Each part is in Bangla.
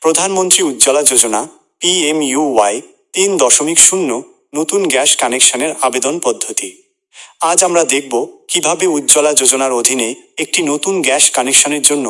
প্রধানমন্ত্রী উজ্জ্বলা যোজনা PMUY 3.0 নতুন গ্যাস কানেকশনের আবেদন পদ্ধতি। আজ আমরা দেখব কিভাবে উজ্জ্বলা যোজনার অধীনে একটি নতুন গ্যাস কানেকশনের জন্য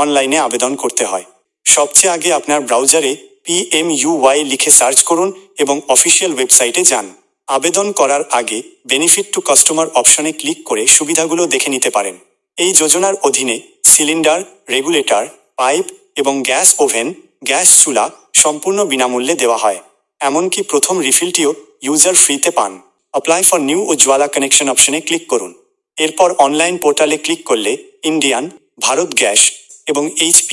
অনলাইনে আবেদন করতে হয়। সবচেয়ে আগে আপনার ব্রাউজারে PMUY লিখে সার্চ করুন এবং অফিসিয়াল ওয়েবসাইটে যান। আবেদন করার আগে বেনিফিট টু কাস্টমার অপশনে ক্লিক করে সুবিধাগুলো দেখে নিতে পারেন। এই যোজনার অধীনে সিলিন্ডার, রেগুলেটর, পাইপ এবং গ্যাস ওভেন, গ্যাস চুলা সম্পূর্ণ বিনামূল্যে দেওয়া হয়। এমনকি প্রথম রিফিলটিও ইউজার ফ্রিতে পান। Apply for new Ujjwala connection অপশনে ক্লিক করুন। এরপর অনলাইন পোর্টালে ক্লিক করলে ইন্ডিয়ান, ভারত গ্যাস এবং HP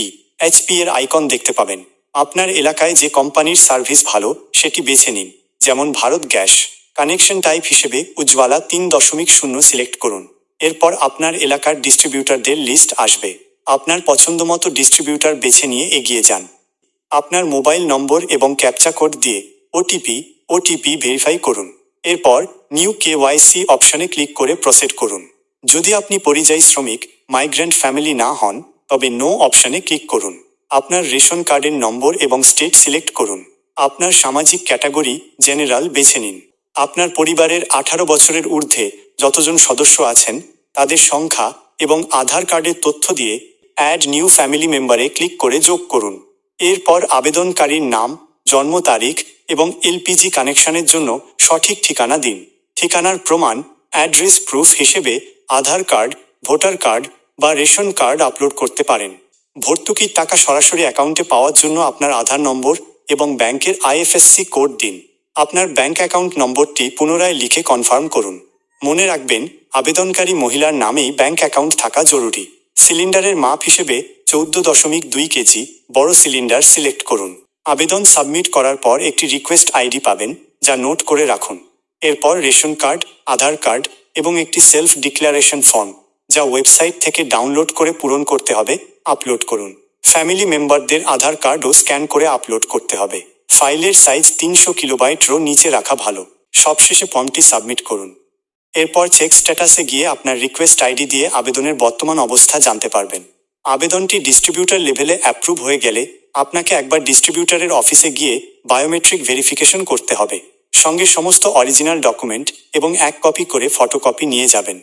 এর আইকন দেখতে পাবেন। আপনার এলাকায় যে কোম্পানির সার্ভিস ভালো সেটি বেছে নিন, যেমন ভারত গ্যাস। কানেকশন টাইপ হিসেবে উজ্জ্বলা 3.0 সিলেক্ট করুন। এরপর আপনার এলাকার ডিস্ট্রিবিউটরদের লিস্ট আসবে। আপনার পছন্দমতো ডিস্ট্রিবিউটর বেছে নিয়ে এগিয়ে যান। আপনার মোবাইল নম্বর এবং ক্যাপচা কোড দিয়ে ওটিপি ভেরিফাই করুন। এরপর নিউ KYC অপশনে ক্লিক করে প্রসিড করুন। যদি আপনি পরিযায়ী শ্রমিক, মাইগ্রেন্ট ফ্যামিলি না হন, তবে নো অপশনে ক্লিক করুন। আপনার রেশন কার্ডের নম্বর এবং স্টেট সিলেক্ট করুন। আপনার সামাজিক ক্যাটাগরি জেনারেল বেছে নিন। আপনার পরিবারের 18 বছরের ঊর্ধ্বে যতজন সদস্য আছেন তাদের সংখ্যা এবং আধার কার্ডের তথ্য দিয়ে অ্যাড নিউ ফ্যামিলি মেম্বারে ক্লিক করে যোগ করুন। এরপর আবেদনকারীর নাম, জন্ম তারিখ এবং LPG কানেকশনের জন্য সঠিক ঠিকানা দিন। ঠিকানার প্রমাণ, অ্যাড্রেস প্রুফ হিসেবে আধার কার্ড, ভোটার কার্ড বা রেশন কার্ড আপলোড করতে পারেন। ভর্তুকির টাকা সরাসরি অ্যাকাউন্টে পাওয়ার জন্য আপনার আধার নম্বর এবং ব্যাংকের IFSC কোড দিন। আপনার ব্যাংক অ্যাকাউন্ট নম্বরটি পুনরায় লিখে কনফার্ম করুন। মনে রাখবেন, আবেদনকারী মহিলার নামেই ব্যাংক অ্যাকাউন্ট থাকা জরুরি। সিলিন্ডারের মাপ হিসেবে 14.2 কেজি বড় সিলিন্ডার সিলেক্ট করুন। আবেদন সাবমিট করার পর একটি রিকোয়েস্ট আইডি পাবেন, যা নোট করে রাখুন। এরপর রেশন কার্ড, আধার কার্ড এবং একটি সেলফ ডিক্লারেশন ফর্ম, যা ওয়েবসাইট থেকে ডাউনলোড করে পূরণ করতে হবে, আপলোড করুন। ফ্যামিলি মেম্বারদের আধার কার্ডও স্ক্যান করে আপলোড করতে হবে। ফাইলের সাইজ 300 কিলোবাইটেরও নিচে রাখা ভালো। সবশেষে ফর্মটি সাবমিট করুন। এরপর চেক স্ট্যাটাসে গিয়ে আপনার রিকোয়েস্ট আইডি দিয়ে আবেদনের বর্তমান অবস্থা জানতে পারবেন। আবেদনটি ডিস্ট্রিবিউটর লেভেলে অ্যাপ্রুভ হয়ে গেলে আপনাকে একবার ডিস্ট্রিবিউটরের অফিসে গিয়ে বায়োমেট্রিক ভেরিফিকেশন করতে হবে। সঙ্গে সমস্ত অরিজিনাল ডকুমেন্ট এবং 1 কপি করে ফটোকপি নিয়ে যাবেন।